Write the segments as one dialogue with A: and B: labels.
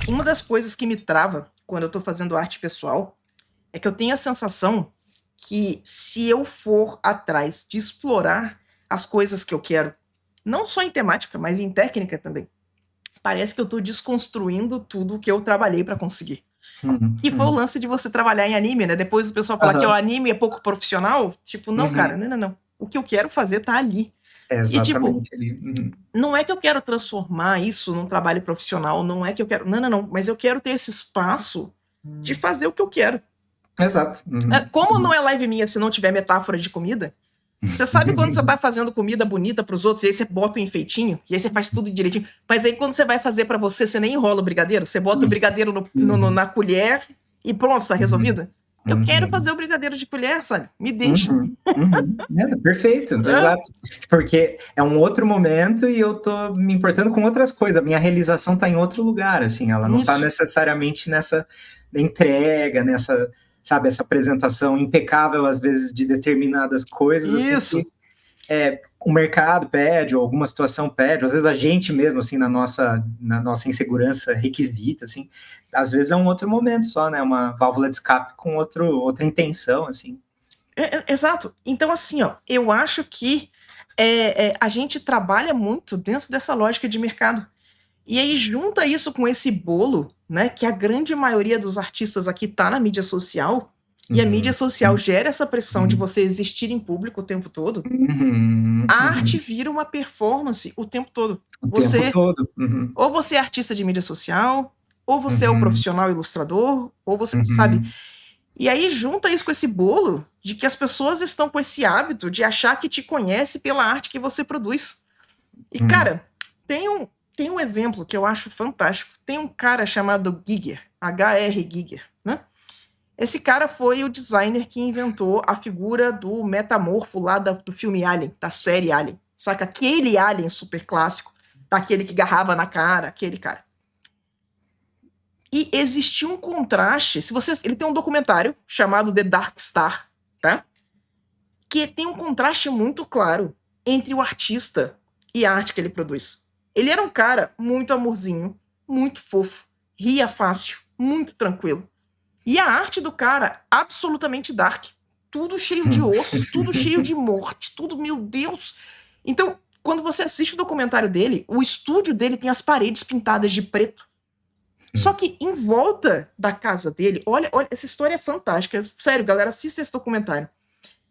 A: Uma das coisas que me trava quando eu tô fazendo arte pessoal é que eu tenho a sensação que se eu for atrás de explorar as coisas que eu quero, não só em temática, mas em técnica também, parece que eu tô desconstruindo tudo que eu trabalhei pra conseguir.
B: Uhum,
A: Que foi o
B: uhum.
A: lance de você trabalhar em anime, né? Depois o pessoal falar que o
B: Aham,
A: anime é pouco profissional. Tipo, não, cara,
B: uhum.
A: não, não, não. O que eu quero fazer tá ali.
B: É
A: E, tipo,
B: exatamente ali. Uhum,
A: não é que eu quero transformar isso num trabalho profissional, não é que eu quero. Não, não, não. Mas eu quero ter esse espaço de fazer o que eu quero.
B: exato.
A: Como não é live minha se não tiver metáfora de comida? Você sabe quando você tá fazendo comida bonita pros outros, e aí você bota um enfeitinho, e aí você faz tudo direitinho. Mas aí quando você vai fazer pra você, você nem enrola o brigadeiro. Você bota o brigadeiro
B: Uhum,
A: na colher e pronto, tá
B: uhum,
A: resolvido. Eu quero fazer
B: uhum,
A: o brigadeiro de colher, sabe? Me deixa.
B: uhum, uhum. É, perfeito,
A: Ah,
B: exato. Porque é um outro momento e eu tô me importando com outras coisas. A minha realização tá em outro lugar, assim, ela não tá
A: isso,
B: necessariamente nessa entrega, nessa, sabe, essa apresentação impecável, às vezes, de determinadas coisas, assim,
A: isso.
B: que o mercado pede, ou alguma situação pede, ou às vezes a gente mesmo, assim, na nossa insegurança requisita, assim, às vezes é um outro momento só, né, uma válvula de escape com outra intenção, assim.
A: Exato. Então, assim, ó, eu acho que a gente trabalha muito dentro dessa lógica de mercado. E aí junta isso com esse bolo, né? Que a grande maioria dos artistas aqui tá na mídia social, e a mídia
B: Uhum,
A: social gera essa pressão de
B: uhum,
A: você existir em público o tempo todo.
B: uhum,
A: A arte
B: uhum.
A: vira uma performance o tempo todo.
B: O tempo
A: Você,
B: todo. Uhum,
A: ou você é artista de mídia social, ou você é o
B: uhum,
A: profissional ilustrador, ou você, sabe?
B: uhum,
A: E aí junta isso com esse bolo de que as pessoas estão com esse hábito de achar que te conhece pela arte que você produz. E,
B: uhum,
A: cara, tem um, tem um exemplo que eu acho fantástico. Tem um cara chamado Giger, H.R. Giger, né? Esse cara foi o designer que inventou a figura do metamorfo lá do filme Alien, da série Alien. Saca? Aquele Alien super clássico, daquele que garrava na cara, aquele cara. E existia um contraste. Se você, ele tem um documentário chamado The Dark Star, tá? Que tem um contraste muito claro entre o artista e a arte que ele produz. Ele era um cara muito amorzinho, muito fofo, ria fácil, muito tranquilo. E a arte do cara, absolutamente dark. Tudo cheio de osso, tudo cheio de morte, tudo, meu Deus. Então, quando você assiste o documentário dele, o estúdio dele tem as paredes pintadas de preto. Só
B: uhum.
A: que em volta da casa dele, olha, olha, essa história é fantástica. Sério, galera, assista esse documentário.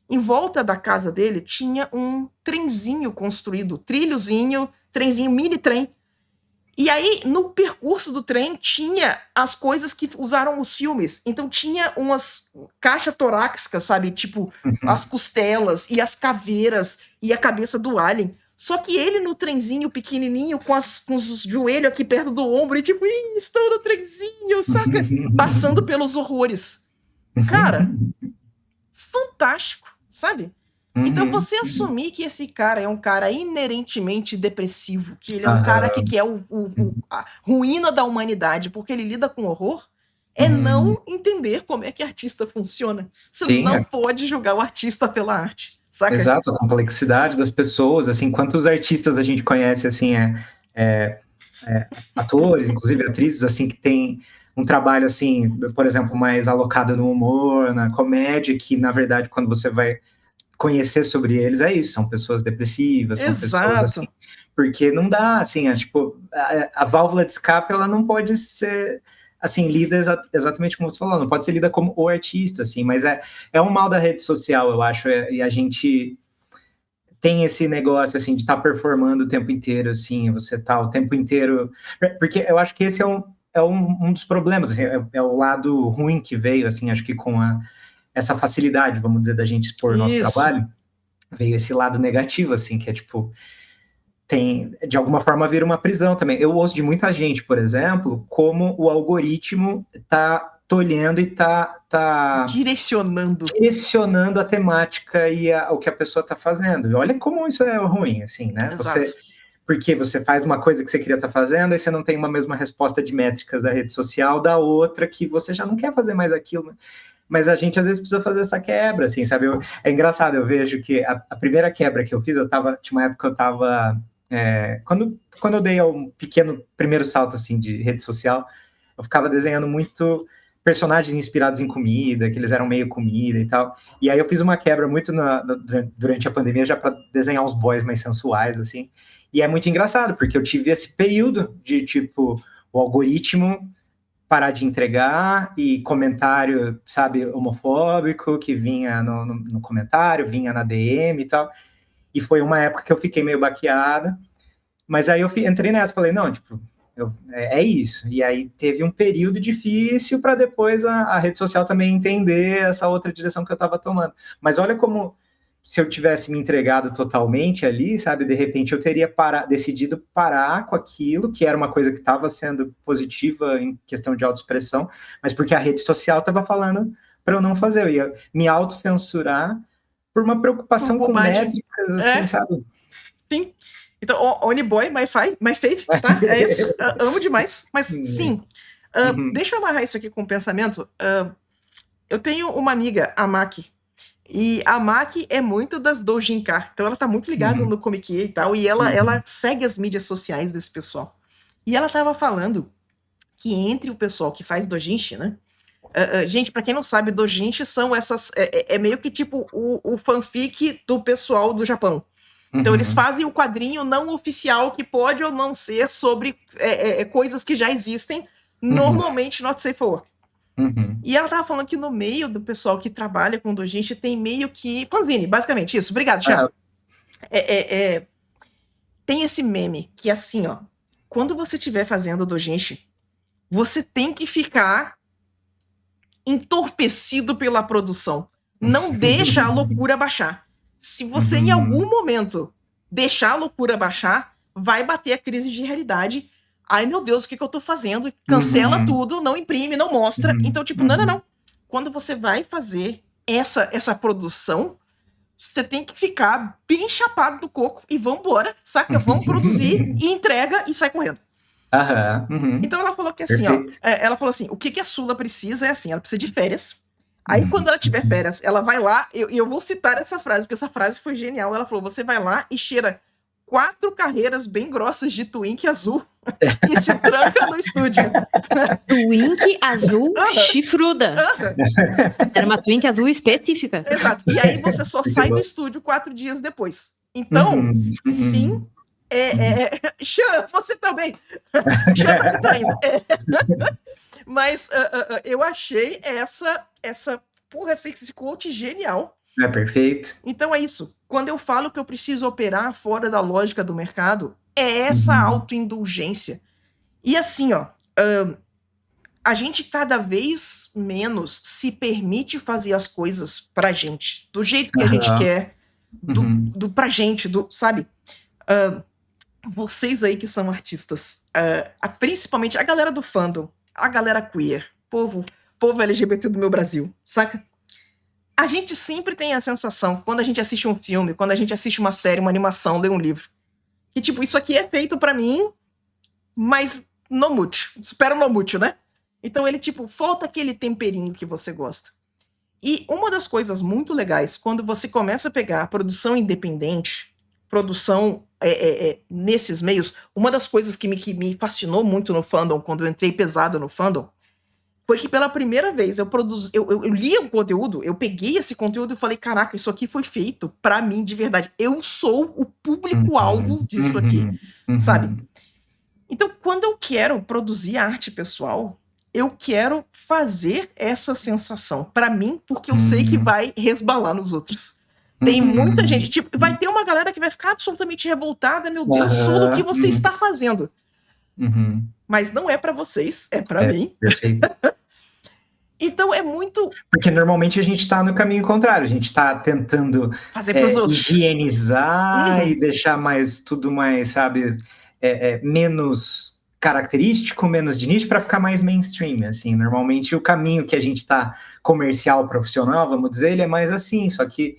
A: Em volta da casa dele tinha um trenzinho construído, trilhozinho, trenzinho, mini trem. E aí, no percurso do trem, tinha as coisas que usaram os filmes. Então, tinha umas caixas torácicas, sabe? Tipo, as
B: Uhum.
A: costelas e as caveiras e a cabeça do alien. Só que ele no trenzinho pequenininho, com os joelhos aqui perto do ombro, e tipo, ih, estou no trenzinho, saca? Passando pelos horrores. Cara, fantástico, sabe? Então
B: Uhum,
A: você
B: uhum.
A: assumir que esse cara é um cara inerentemente depressivo, que ele é um cara que
B: Aham,
A: quer a ruína da humanidade porque ele lida com horror, é
B: uhum.
A: não entender como é que artista funciona. Você
B: Sim,
A: não pode julgar o artista pela arte, saca?
B: exato, a complexidade das pessoas, assim, quantos artistas a gente conhece, assim, é, atores, inclusive atrizes, assim, que tem um trabalho, assim, por exemplo, mais alocado no humor, na comédia, que, na verdade, quando você vai conhecer sobre eles, é isso, são pessoas depressivas, são pessoas, assim,
A: Exato.
B: porque não dá, assim, tipo, a válvula de escape, ela não pode ser, assim, lida exatamente como você falou, não pode ser lida como o artista, assim, mas é um mal da rede social, eu acho, e a gente tem esse negócio, assim, de estar performando o tempo inteiro, assim, você tá o tempo inteiro... Porque eu acho que esse é um dos problemas, assim, é o lado ruim que veio, assim, acho que com essa facilidade, vamos dizer, da gente expor o nosso
A: Isso.
B: trabalho, veio esse lado negativo, assim, que é tipo, de alguma forma vira uma prisão também. Eu ouço de muita gente, por exemplo, como o algoritmo tá tolhendo e tá
A: Direcionando.
B: direcionando a temática e o que a pessoa está fazendo. E olha como isso é ruim, assim, né?
A: Exato.
B: Porque você faz uma coisa que você queria estar fazendo, aí você não tem uma mesma resposta de métricas da rede social da outra que você já não quer fazer mais aquilo, né? Mas a gente às vezes precisa fazer essa quebra, assim, sabe? É engraçado, eu vejo que a primeira quebra que eu fiz, tinha uma época que eu tava, quando eu dei um pequeno primeiro salto, assim, de rede social, eu ficava desenhando muito personagens inspirados em comida, que eles eram meio comida e tal. E aí eu fiz uma quebra muito durante a pandemia já para desenhar uns boys mais sensuais, assim. E é muito engraçado, porque eu tive esse período de, tipo, o algoritmo parar de entregar e comentário, sabe, homofóbico que vinha no comentário, vinha na DM e tal. E foi uma época que eu fiquei meio baqueada. Mas aí eu entrei nessa, falei, não, tipo, é isso. E aí teve um período difícil para depois a rede social também entender essa outra direção que eu estava tomando. Mas olha como, se eu tivesse me entregado totalmente ali, sabe, de repente eu teria decidido parar com aquilo, que era uma coisa que estava sendo positiva em questão de autoexpressão, mas porque a rede social estava falando para eu não fazer. Eu ia me autocensurar por uma preocupação com métricas, assim, sabe?
A: Sim. Então, Only Boy, my fave, tá? É isso. Amo demais. Mas, sim. Deixa eu amarrar isso aqui com um pensamento. Eu tenho uma amiga, a Maki. E a Maki é muito das doujinka. Então, ela tá muito ligada no Comic e tal. E ela segue as mídias sociais desse pessoal. E ela tava falando que entre o pessoal que faz doujinshi, né? Gente, pra quem não sabe, doujinshi são essas... É meio que tipo o fanfic do pessoal do Japão. Então, eles fazem o quadrinho não oficial que pode ou não ser sobre coisas que já existem, normalmente not safe for work. E ela tava falando que no meio do pessoal que trabalha com doujinshi tem meio que... Fanzine, basicamente, isso. Obrigado, Thiago. Tem esse meme que é assim, ó. Quando você estiver fazendo doujinshi, você tem que ficar entorpecido pela produção. Não deixa a loucura baixar. Se você, em algum momento, deixar a loucura baixar, vai bater a crise de realidade. Ai, meu Deus, o que eu tô fazendo? Cancela tudo, não imprime, não mostra. Então, tipo, não. Quando você vai fazer essa produção, você tem que ficar bem chapado do coco e vambora, saca? Vamos produzir e entrega e sai correndo. Então ela falou que assim, ela falou assim, o que a Sula precisa é assim, ela precisa de férias. Aí, quando ela tiver férias, ela vai lá, eu vou citar essa frase, porque essa frase foi genial. Ela falou, você vai lá e cheira 4 carreiras bem grossas de Twink azul e se tranca no estúdio.
C: Twink azul chifruda. Era uma Twink azul específica.
A: Exato. E aí você só sai do estúdio 4 dias depois. Então, sim... Xan, você também. Xan tá me traindo. Mas eu achei esse quote genial.
B: É perfeito.
A: Então é isso. Quando eu falo que eu preciso operar fora da lógica do mercado, é essa autoindulgência. E assim, ó, a gente cada vez menos se permite fazer as coisas pra gente, do jeito que a gente quer, pra gente, sabe? Vocês aí que são artistas, principalmente a galera do fandom, a galera queer, povo LGBT do meu Brasil, saca? A gente sempre tem a sensação, quando a gente assiste um filme, quando a gente assiste uma série, uma animação, lê um livro, que tipo, isso aqui é feito pra mim, mas não muito. Espero não muito, né? Então ele, tipo, falta aquele temperinho que você gosta. E uma das coisas muito legais, quando você começa a pegar a produção independente, produção nesses meios, uma das coisas que me fascinou muito no fandom, quando eu entrei pesado no fandom, foi que pela primeira vez eu li um conteúdo, eu peguei esse conteúdo e falei, caraca, isso aqui foi feito pra mim de verdade. Eu sou o público-alvo disso aqui, sabe? Então, quando eu quero produzir arte pessoal, eu quero fazer essa sensação pra mim, porque eu sei que vai resbalar nos outros. Tem muita gente, tipo, vai ter uma galera que vai ficar absolutamente revoltada, meu Deus, Sula, o que você está fazendo? Mas não é pra vocês, é pra mim.
B: Perfeito.
A: Então é muito...
B: Porque normalmente a gente tá no caminho contrário, a gente tá tentando
A: fazer pros outros,
B: higienizar e deixar tudo mais, sabe, menos característico, menos de nicho, para ficar mais mainstream, assim. Normalmente o caminho que a gente tá comercial, profissional, vamos dizer, ele é mais assim, só que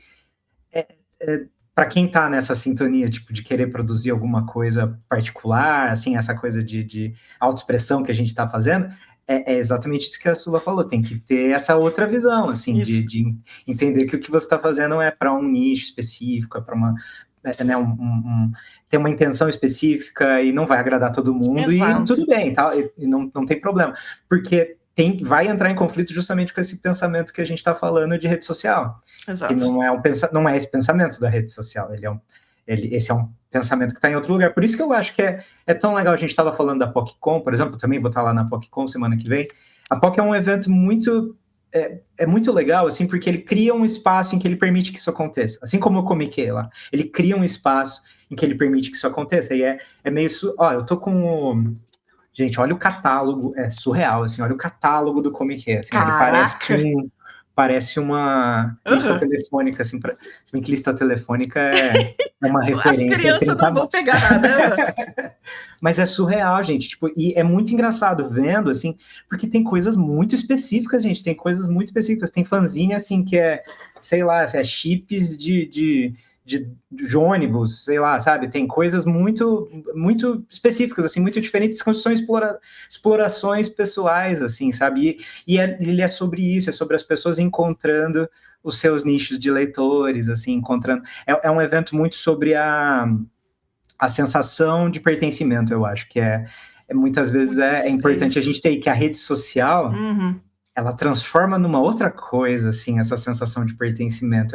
B: para quem tá nessa sintonia, tipo, de querer produzir alguma coisa particular, assim, essa coisa de autoexpressão que a gente tá fazendo, é exatamente isso que a Sula falou, tem que ter essa outra visão, assim, de entender que o que você está fazendo é para um nicho específico, é para uma, né, tem uma intenção específica e não vai agradar todo mundo,
A: Exato.
B: e tudo bem, tá? E não tem problema, porque vai entrar em conflito justamente com esse pensamento que a gente está falando de rede social.
A: Exato.
B: E não é esse pensamento da rede social, esse é um pensamento que está em outro lugar. Por isso que eu acho que é tão legal. A gente estava falando da PocCon, por exemplo, também vou estar lá na PocCon semana que vem. A POC é um evento muito legal, assim, porque ele cria um espaço em que ele permite que isso aconteça. Assim como o Comiquê lá. Ele cria um espaço em que ele permite que isso aconteça. E é meio... eu tô com... Gente, olha o catálogo, é surreal, assim, olha o catálogo do Comiquê. Assim, ele parece uma lista telefônica, assim, se bem que lista telefônica é uma referência.
A: As crianças não vão pegar nada.
B: Mas é surreal, gente, tipo, e é muito engraçado vendo, assim, porque tem coisas muito específicas, gente, tem fanzine, assim, que sei lá, é chips de ônibus, sei lá, sabe? Tem coisas muito, muito específicas, assim, muito diferentes, que são explorações pessoais, assim, sabe? Ele é sobre isso, é sobre as pessoas encontrando os seus nichos de leitores, assim, encontrando... É um evento muito sobre a sensação de pertencimento, eu acho, que muitas vezes é importante a gente ter, que a rede social, ela transforma numa outra coisa, assim, essa sensação de pertencimento.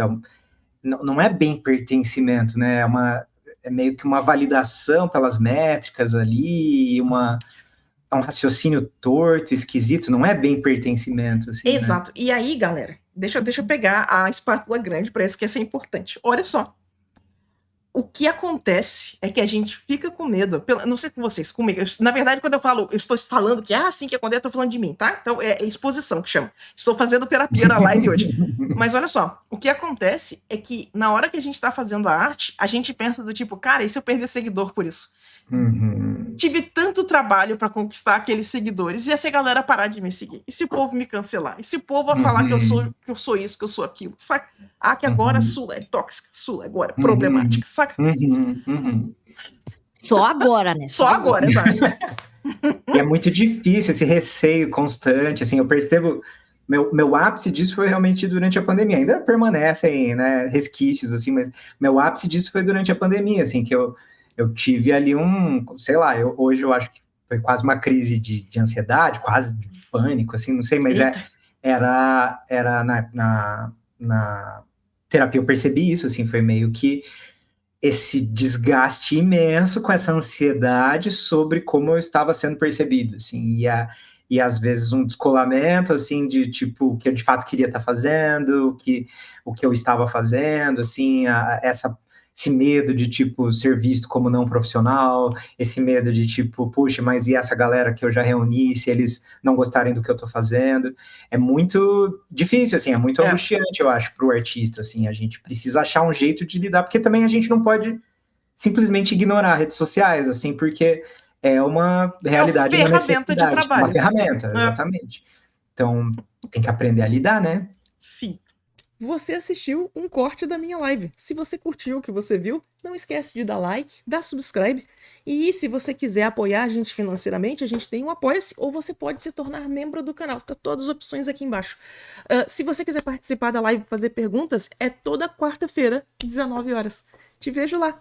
B: Não é bem pertencimento, né? É meio que uma validação pelas métricas ali, um raciocínio torto, esquisito, não é bem pertencimento. Assim,
A: exato.
B: Né?
A: E aí, galera, deixa eu pegar a espátula grande para isso que isso é importante. Olha só. O que acontece é que a gente fica com medo. Não sei com vocês, comigo. Na verdade, quando eu estou falando que assim que acontece, eu estou falando de mim, tá? Então é exposição que chama. Estou fazendo terapia na live hoje. Mas olha só, o que acontece é que na hora que a gente está fazendo a arte, a gente pensa do tipo, cara, e se eu perder seguidor por isso? Tive tanto trabalho para conquistar aqueles seguidores e essa galera parar de me seguir. E se o povo me cancelar? E se o povo falar que eu sou isso, que eu sou aquilo? Saca? Que agora a Sula é tóxica, Sula agora é problemática, saca?
C: Só agora, né?
A: Só agora, exato.
B: E é muito difícil esse receio constante, assim, eu percebo... Meu ápice disso foi realmente durante a pandemia. Ainda permanecem, né, resquícios, assim, mas meu ápice disso foi durante a pandemia, assim, que eu tive ali sei lá, hoje eu acho que foi quase uma crise de ansiedade, quase de pânico, assim, não sei, mas era na terapia eu percebi isso, assim, foi meio que esse desgaste imenso com essa ansiedade sobre como eu estava sendo percebido, assim, e às vezes um descolamento, assim, de tipo, o que eu de fato queria estar fazendo, o que eu estava fazendo, assim, esse medo de, tipo, ser visto como não profissional, esse medo de, tipo, puxa, mas e essa galera que eu já reuni, se eles não gostarem do que eu tô fazendo? É muito difícil, assim, é muito angustiante, eu acho, pro artista, assim, a gente precisa achar um jeito de lidar, porque também a gente não pode simplesmente ignorar redes sociais, assim, porque é uma realidade, uma necessidade,
A: de trabalho.
B: uma ferramenta, exatamente. Então, tem que aprender a lidar, né?
A: Sim. Você assistiu um corte da minha live. Se você curtiu o que você viu, não esquece de dar like, dar subscribe. E se você quiser apoiar a gente financeiramente, a gente tem um Apoia-se, ou você pode se tornar membro do canal. Tá todas as opções aqui embaixo. Se você quiser participar da live e fazer perguntas, é toda quarta-feira, 19 horas. Te vejo lá.